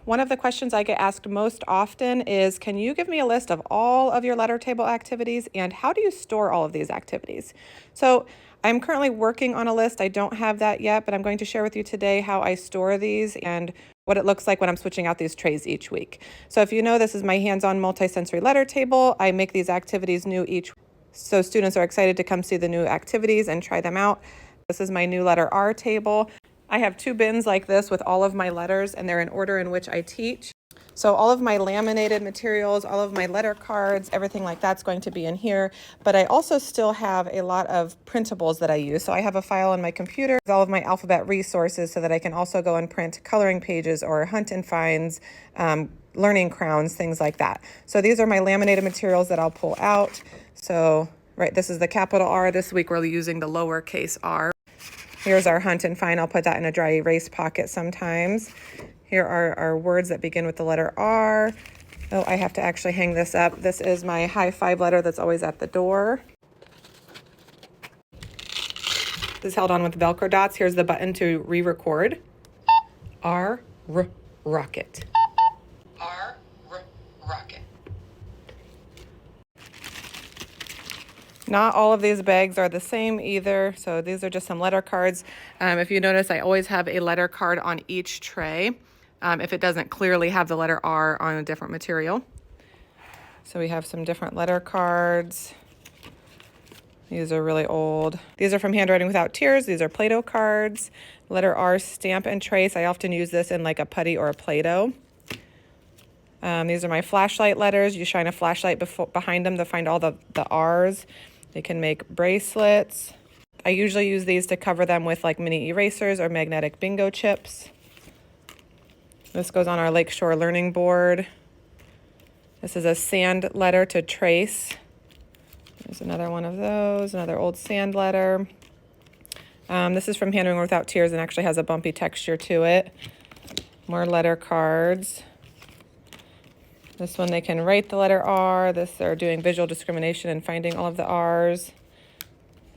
One of the questions I get asked most often is, can you give me a list of all of your letter table activities and how do you store all of these activities? So I'm currently working on a list. I don't have that yet, but I'm going to share with you today how I store these and what it looks like when I'm switching out these trays each week. So if you know, this is my hands-on multisensory letter table. I make these activities new each week, so students are excited to come see the new activities and try them out. This is my new letter R table. I have 2 bins like this with all of my letters, and they're in order in which I teach. So all of my laminated materials, all of my letter cards, everything like that's going to be in here. But I also still have a lot of printables that I use. So I have a file on my computer with all of my alphabet resources so that I can also go and print coloring pages or hunt and finds, learning crowns, things like that. So these are my laminated materials that I'll pull out. So, right, this is the capital R. This week we're using the lowercase r. Here's our hunt and find. I'll put that in a dry erase pocket sometimes. Here are our words that begin with the letter R. Oh, I have to actually hang this up. This is my high five letter that's always at the door. This is held on with Velcro dots. Here's the button to re-record. R, rocket. R, rocket. Not all of these bags are the same either, so these are just some letter cards. If you notice, I always have a letter card on each tray if it doesn't clearly have the letter R on a different material. So we have some different letter cards. These are really old. These are from Handwriting Without Tears. These are Play-Doh cards. Letter R, stamp and trace. I often use this in like a putty or a Play-Doh. These are my flashlight letters. You shine a flashlight behind them to find all the R's. They can make bracelets. I usually use these to cover them with like mini erasers or magnetic bingo chips. This goes on our Lakeshore learning board. This is a sand letter to trace. There's another one of those, another old sand letter. This is from Handwriting Without Tears and actually has a bumpy texture to it. More letter cards. This one, they can write the letter R. This, they're doing visual discrimination and finding all of the R's.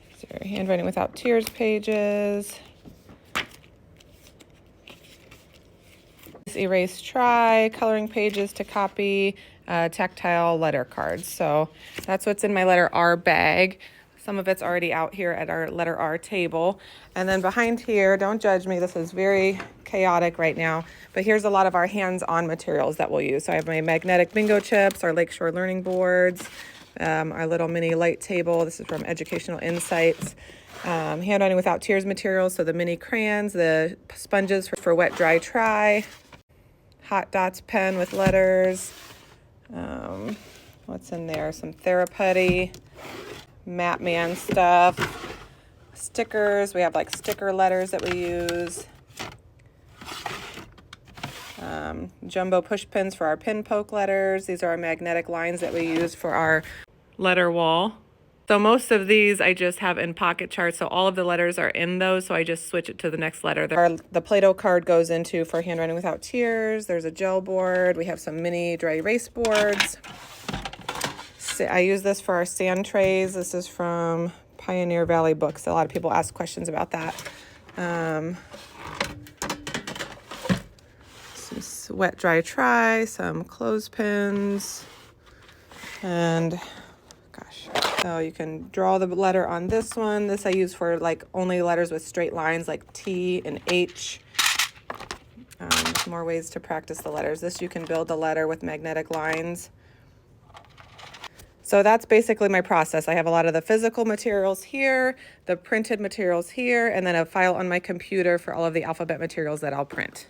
These are Handwriting Without Tears pages. This erase try, coloring pages to copy, tactile letter cards. So that's what's in my letter R bag. Some of it's already out here at our letter R table. And then behind here, don't judge me, this is very chaotic right now, but here's a lot of our hands-on materials that we'll use. So I have my magnetic bingo chips, our Lakeshore learning boards, our little mini light table. This is from Educational Insights. Handwriting Without Tears materials, so the mini crayons, the sponges for wet, dry, try, hot dots pen with letters. What's in there? Some Theraputty, Mapman stuff, stickers. We have like sticker letters that we use. Jumbo push pins for our pin poke letters. These are our magnetic lines that we use for our letter wall. So most of these I just have in pocket charts, so all of the letters are in those, so I just switch it to the next letter. The Play-Doh card goes into for Handwriting Without Tears. There's a gel board. We have some mini dry erase boards. I use this for our sand trays. This is from Pioneer Valley Books. A lot of people ask questions about that. Some wet, dry, try, some clothespins, and gosh. So you can draw the letter on this one. This I use for like only letters with straight lines like T and H. More ways to practice the letters. This you can build a letter with magnetic lines. So that's basically my process. I have a lot of the physical materials here, the printed materials here, and then a file on my computer for all of the alphabet materials that I'll print.